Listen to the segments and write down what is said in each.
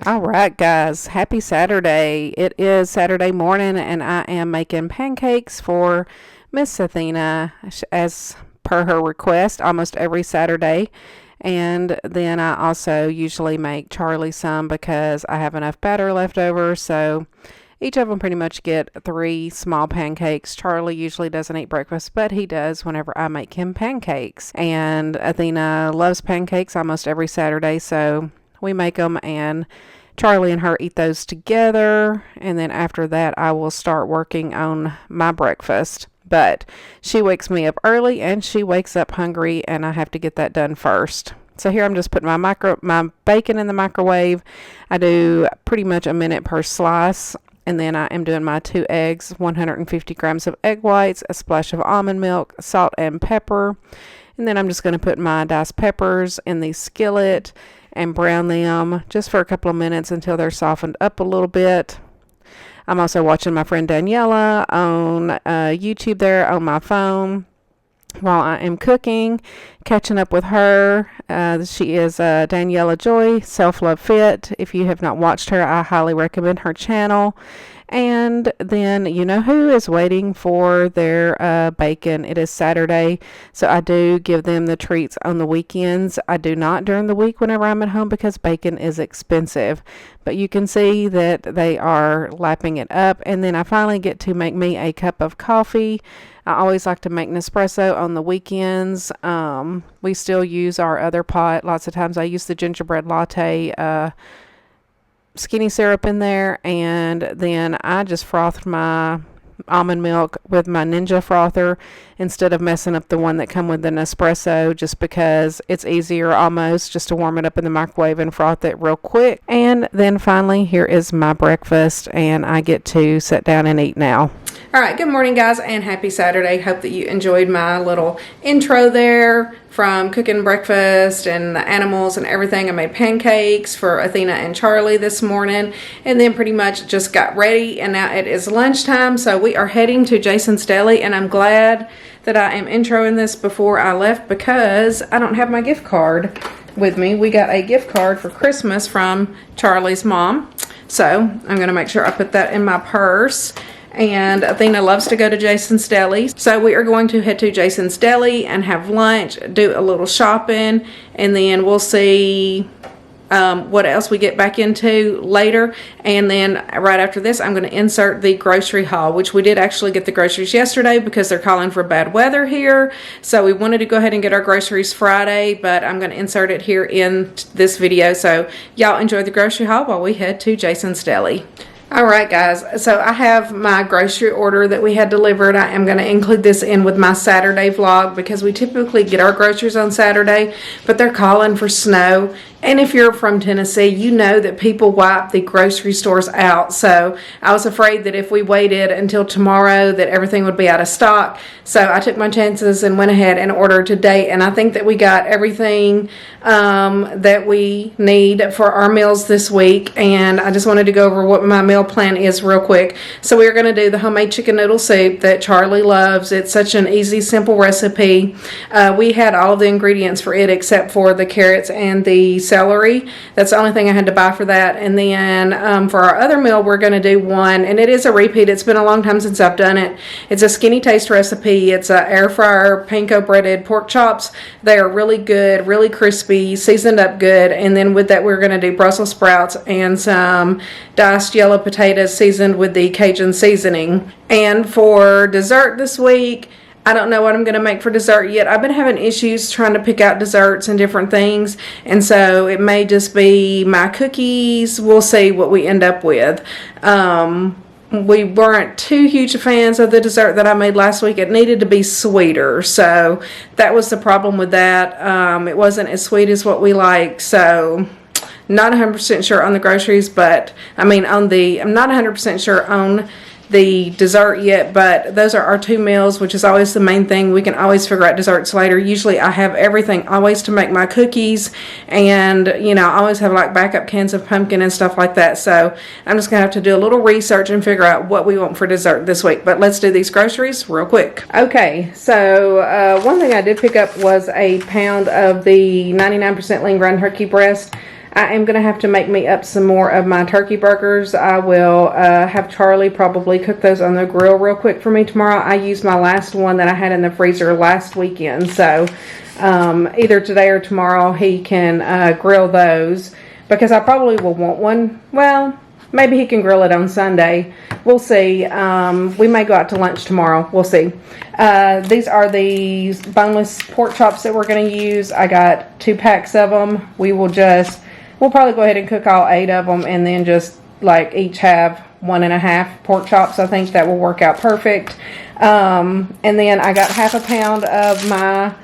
All right, guys, happy Saturday. It is Saturday morning, and I am making pancakes for Miss Athena as per her request almost every Saturday. And then I also usually make Charlie some because I have enough batter left over. So each of them pretty much get 3 small pancakes. Charlie usually doesn't eat breakfast, but he does whenever I make him pancakes. And Athena loves pancakes almost every Saturday, so we make them, and Charlie and her eat those together, and then after that I will start working on my breakfast. But she wakes me up early and she wakes up hungry, and I have to get that done first. So here I'm just putting my bacon in the microwave. I do pretty much a minute per slice, and then I am doing my 2 eggs, 150 grams of egg whites, a splash of almond milk, salt and pepper. And then I'm just going to put my diced peppers in the skillet and brown them just for a couple of minutes until they're softened up a little bit. I'm also watching my friend Daniela on YouTube there on my phone while I am cooking, catching up with her. She is Daniela Joy, Self Love Fit. If you have not watched her, I highly recommend her channel. And then you know who is waiting for their bacon. It is Saturday, so I do give them the treats on the weekends. I do not during the week whenever I'm at home because bacon is expensive. But you can see that they are lapping it up. And then I finally get to make me a cup of coffee. I always like to make Nespresso on the weekends. We still use our other pot. Lots of times I use the gingerbread latte skinny syrup in there, and then I just frothed my almond milk with my Ninja frother instead of messing up the one that come with the Nespresso, just because it's easier almost just to warm it up in the microwave and froth it real quick. And then finally, here is my breakfast, and I get to sit down and eat now. All right, good morning, guys, and happy Saturday. Hope that you enjoyed my little intro there from cooking breakfast and the animals and everything. I made pancakes for Athena and Charlie this morning, and then pretty much just got ready, and now it is lunchtime, so we are heading to Jason's Deli, and I'm glad that I am introing this before I left because I don't have my gift card with me. We got a gift card for Christmas from Charlie's mom, so I'm going to make sure I put that in my purse. And Athena loves to go to Jason's Deli. So we are going to head to Jason's Deli and have lunch, do a little shopping, and then we'll see what else we get back into later. And then right after this, I'm going to insert the grocery haul, which we did actually get the groceries yesterday because they're calling for bad weather here. So we wanted to go ahead and get our groceries Friday, but I'm going to insert it here in this video. So y'all enjoy the grocery haul while we head to Jason's Deli. Alright, guys, so I have my grocery order that we had delivered. I am going to include this in with my Saturday vlog because we typically get our groceries on Saturday, but they're calling for snow. And if you're from Tennessee, you know that people wipe the grocery stores out. So I was afraid that if we waited until tomorrow that everything would be out of stock. So I took my chances and went ahead and ordered today. And I think that we got everything that we need for our meals this week. And I just wanted to go over what my meal plan is real quick. So we're going to do the homemade chicken noodle soup that Charlie loves. It's such an easy, simple recipe. We had all of the ingredients for it except for the carrots and the celery. That's the only thing I had to buy for that. And then for our other meal, we're going to do one, and it is a repeat. It's been a long time since I've done it. It's a skinny taste recipe. It's a air fryer panko breaded pork chops. They are really good, really crispy, seasoned up good. And then with that, we're going to do Brussels sprouts and some diced yellow potatoes seasoned with the Cajun seasoning. And for dessert this week, I don't know what I'm going to make for dessert yet. I've been having issues trying to pick out desserts and different things, and so it may just be my cookies. We'll see what we end up with. We weren't too huge fans of the dessert that I made last week. It needed to be sweeter, so that was the problem with that. It wasn't as sweet as what we like, so not 100% sure on the groceries, but I'm not 100% sure on the dessert yet, but those are our 2 meals, which is always the main thing. We can always figure out desserts later. Usually I have everything always to make my cookies, and I always have like backup cans of pumpkin and stuff like that. So I'm just gonna have to do a little research and figure out what we want for dessert this week. But let's do these groceries real quick. Okay, so one thing I did pick up was a pound of the 99% lean ground turkey breast. I am going to have to make me up some more of my turkey burgers. I will have Charlie probably cook those on the grill real quick for me tomorrow. I used my last one that I had in the freezer last weekend. So either today or tomorrow he can grill those, because I probably will want one. Well, maybe he can grill it on Sunday. We'll see. We may go out to lunch tomorrow. We'll see. These are the boneless pork chops that we're going to use. I got 2 packs of them. We'll probably go ahead and cook all 8 of them, and then just like each have 1.5 pork chops. I think that will work out perfect. And then I got half a pound of my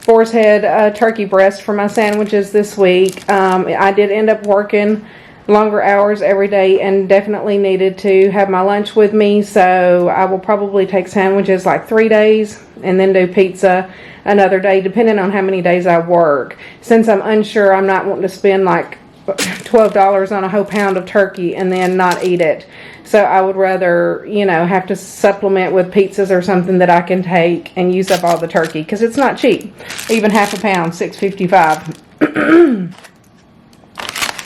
boar's head turkey breast for my sandwiches this week. I did end up working longer hours every day and definitely needed to have my lunch with me, so I will probably take sandwiches like 3 days and then do pizza another day, depending on how many days I work. Since I'm unsure, I'm not wanting to spend like $12 on a whole pound of turkey and then not eat it. So I would rather, you know, have to supplement with pizzas or something that I can take and use up all the turkey, because it's not cheap. Even half a pound, $6.55.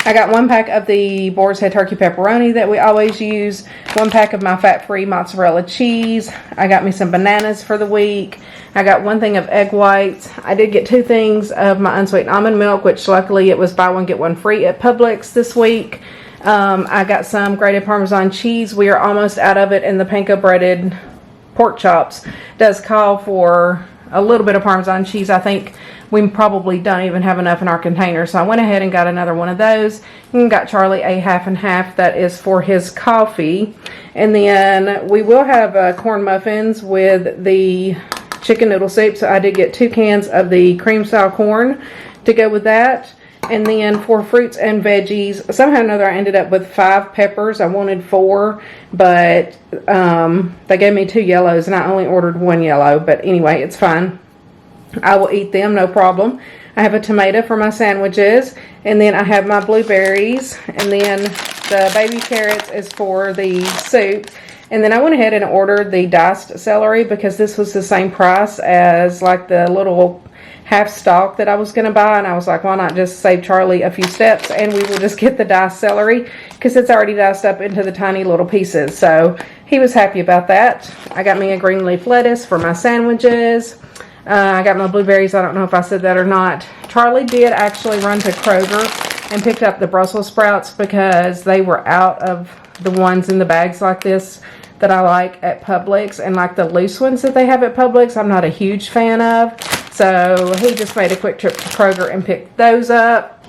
I got 1 pack of the boar's head turkey pepperoni that we always use, 1 pack of my fat-free mozzarella cheese. I got me some bananas for the week. I got 1 thing of egg whites. I did get 2 things of my unsweetened almond milk, which luckily it was buy one get one free at Publix this week. I got some grated Parmesan cheese. We are almost out of it, and the panko breaded pork chops does call for a little bit of Parmesan cheese. I think we probably don't even have enough in our container, so I went ahead and got another one of those and got Charlie a half and half. That is for his coffee. And then we will have corn muffins with the chicken noodle soup, so I did get 2 cans of the cream style corn to go with that. And then for fruits and veggies, somehow or another I ended up with 5 peppers. I wanted 4, but they gave me 2 yellows and I only ordered 1 yellow. But anyway, it's fine. I will eat them, no problem. I have a tomato for my sandwiches, and then I have my blueberries, and then the baby carrots is for the soup. And then I went ahead and ordered the diced celery, because this was the same price as like the little half stalk that I was going to buy, and I was like, why not just save Charlie a few steps and we will just get the diced celery, because it's already diced up into the tiny little pieces. So he was happy about that. I got me a green leaf lettuce for my sandwiches. I got my blueberries. I don't know if I said that or not. Charlie did actually run to Kroger and picked up the Brussels sprouts, because they were out of the ones in the bags like this that I like at Publix, and like the loose ones that they have at Publix I'm not a huge fan of. So he just made a quick trip to Kroger and picked those up.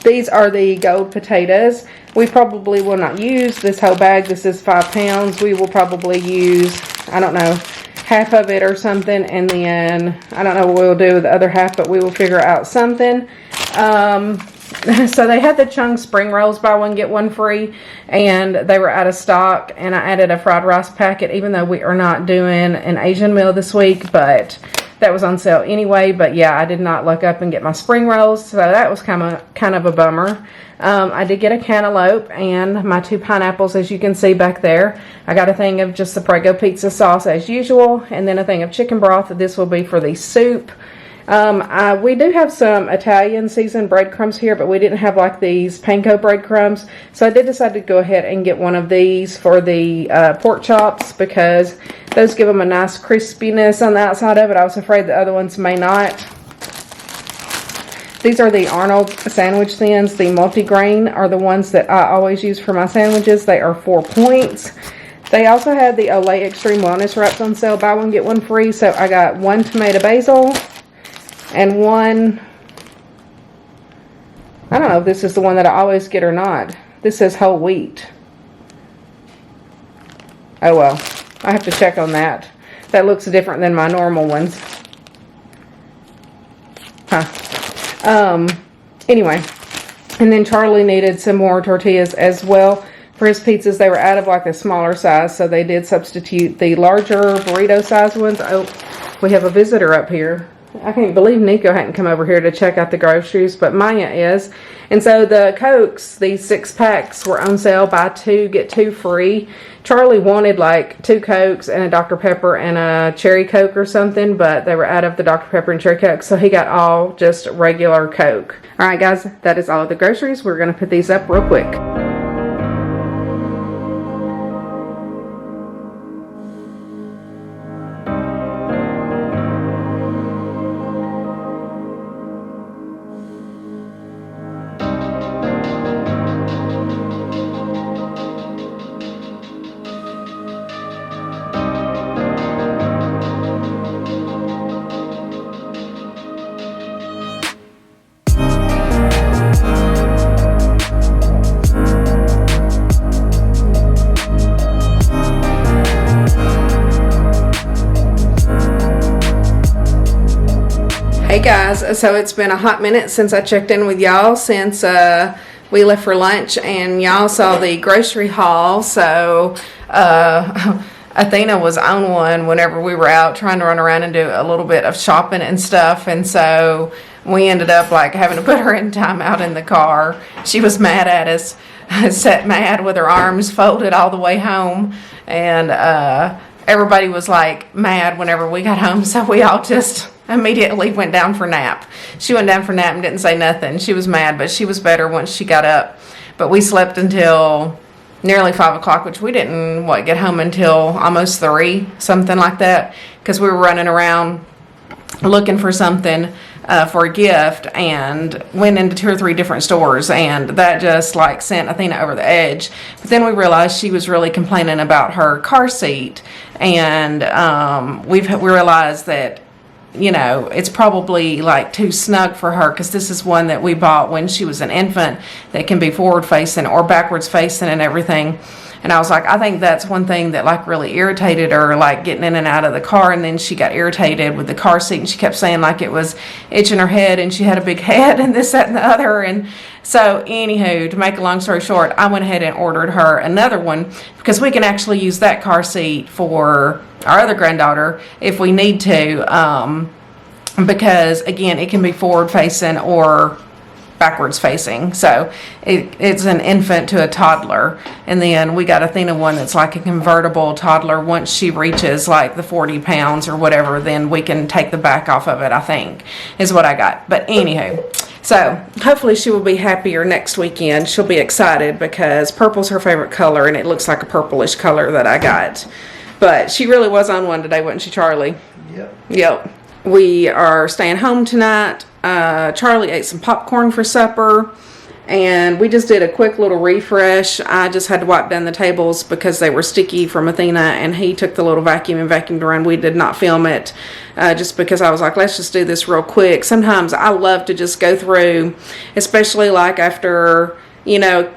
These are the gold potatoes. We probably will not use this whole bag. This is 5 pounds. We will probably use, I don't know, half of it or something, and then I don't know what we'll do with the other half, but we will figure out something. So they had the Chung spring rolls buy one get one free, and they were out of stock, and I added a fried rice packet, even though we are not doing an Asian meal this week, but that was on sale anyway. But yeah, I did not look up and get my spring rolls, so that was kind of a bummer. I did get a cantaloupe and my 2 pineapples, as you can see back there. I got a thing of just the Prego pizza sauce as usual, and then a thing of chicken broth. This will be for the soup. We do have some Italian seasoned breadcrumbs here, but we didn't have like these panko breadcrumbs, so I did decide to go ahead and get one of these for the pork chops, because those give them a nice crispiness on the outside of it. I was afraid the other ones may not. These are the Arnold sandwich thins. The multigrain are the ones that I always use for my sandwiches. They are 4 points. They also had the Olay Extreme Wellness Wraps on sale, buy one get one free. So I got 1 tomato basil and 1, I don't know if this is the one that I always get or not. This says whole wheat. Oh well, I have to check on that. That looks different than my normal ones. Huh. Anyway, and then Charlie needed some more tortillas as well for his pizzas. They were out of like the smaller size, so they did substitute the larger burrito size ones. Oh, we have a visitor up here. I can't believe Nico hadn't come over here to check out the groceries, but Maya is. And so the Cokes, these 6-packs, were on sale. Buy 2, get 2 free. Charlie wanted like 2 Cokes and a Dr. Pepper and a Cherry Coke or something, but they were out of the Dr. Pepper and Cherry Coke, so he got all just regular Coke. All right, guys, that is all of the groceries. We're going to put these up real quick. Hey guys, so it's been a hot minute since I checked in with y'all since we left for lunch, and y'all saw the grocery haul. So Athena was on one whenever we were out trying to run around and do a little bit of shopping and stuff, and so we ended up like having to put her in timeout in the car. She was mad at us, sat mad with her arms folded all the way home, and everybody was like mad whenever we got home, so we all just immediately went down for nap. She went down for nap and didn't say nothing. She was mad, but she was better once she got up. But we slept until nearly 5 o'clock, which we didn't get home until almost 3, something like that, because we were running around looking for something for a gift, and went into 2 or 3 different stores, and that just like sent Athena over the edge. But then we realized she was really complaining about her car seat, and we realized that, you know, it's probably like too snug for her, because this is one that we bought when she was an infant that can be forward facing or backwards facing and everything. And I was like, I think that's one thing that like really irritated her, like getting in and out of the car. And then she got irritated with the car seat, and she kept saying like it was itching her head, and she had a big head and this, that, and the other. And so anywho, to make a long story short, I went ahead and ordered her another one, because we can actually use that car seat for our other granddaughter if we need to, because again, it can be forward facing or backwards facing. So it's an infant to a toddler. And then we got Athena one that's like a convertible toddler. Once she reaches like the 40 pounds or whatever, then we can take the back off of it, I think, is what I got. But anywho, so hopefully she will be happier next weekend. She'll be excited, because purple's her favorite color, and it looks like a purplish color that I got. But she really was on one today, wasn't she, Charlie? Yep. We are staying home tonight. Charlie ate some popcorn for supper, and we just did a quick little refresh. I just had to wipe down the tables because they were sticky from Athena, and he took the little vacuum and vacuumed around. We did not film it, just because I was like, let's just do this real quick. Sometimes I love to just go through, especially like after, you know,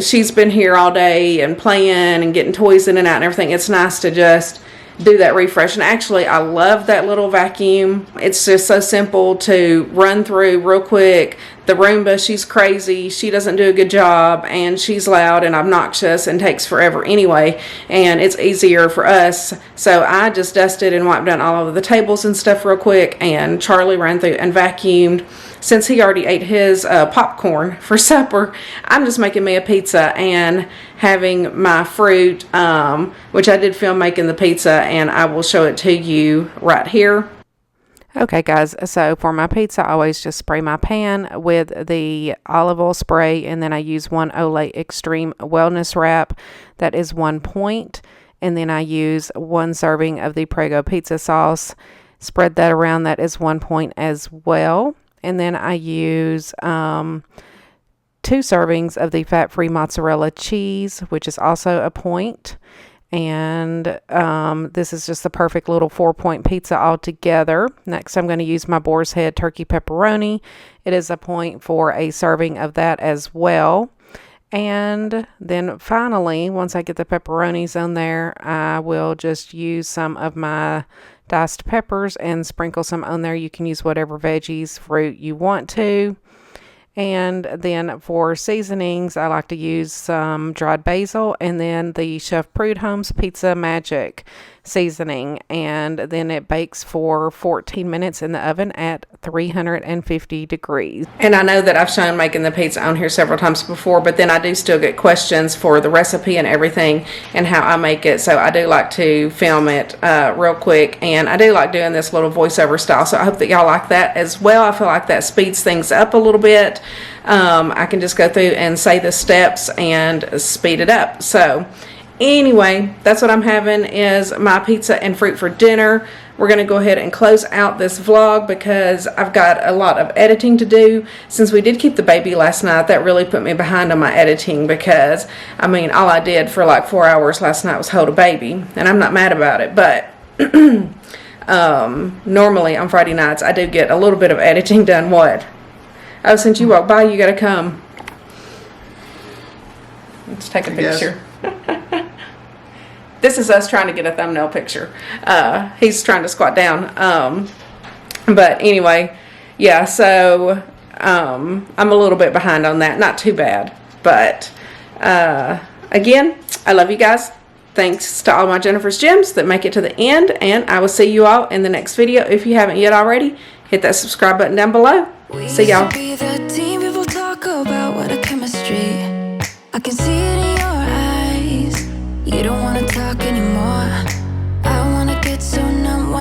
she's been here all day and playing and getting toys in and out and everything. It's nice to just do that refresh. And actually, I love that little vacuum. It's just so simple to run through real quick. The Roomba, she's crazy. She doesn't do a good job, and she's loud and obnoxious and takes forever anyway, and it's easier for us. So I just dusted and wiped down all of the tables and stuff real quick, and Charlie ran through and vacuumed. Since he already ate his popcorn for supper, I'm just making me a pizza and having my fruit, which I did film making the pizza, and I will show it to you right here. Okay, guys, so for my pizza, I always just spray my pan with the olive oil spray, and then I use 1 Olay Extreme Wellness Wrap. That is 1 point. And then I use 1 serving of the Prego pizza sauce. Spread that around. That is 1 point as well. And then I use 2 servings of the fat-free mozzarella cheese, which is also a point. And this is just the perfect little 4-point pizza all together. Next, I'm going to use my boar's head turkey pepperoni. It is a point for a serving of that as well. And then finally, once I get the pepperonis on there, I will just use some of my diced peppers and sprinkle some on there. You can use whatever veggies, fruit you want to. And then for seasonings, I like to use some dried basil and then the Chef Prudhomme's Pizza Magic seasoning, and then it bakes for 14 minutes in the oven at 350 degrees. And I know that I've shown making the pizza on here several times before, but then I do still get questions for the recipe and everything and how I make it, so I do like to film it real quick, and I do like doing this little voiceover style, so I hope that y'all like that as well. I feel like that speeds things up a little bit. I can just go through and say the steps and speed it up. So anyway, that's what I'm having, is my pizza and fruit for dinner. We're going to go ahead and close out this vlog because I've got a lot of editing to do. Since we did keep the baby last night, that really put me behind on my editing because, I mean, all I did for like 4 hours last night was hold a baby, and I'm not mad about it, but normally on Friday nights I do get a little bit of editing done. What? Oh, since you walked by, you got to come. Let's take a picture. This is us trying to get a thumbnail picture. He's trying to squat down. But anyway, yeah, so I'm a little bit behind on that. Not too bad. But again, I love you guys. Thanks to all my Jennifer's Gems that make it to the end. And I will see you all in the next video. If you haven't yet already, hit that subscribe button down below. See y'all.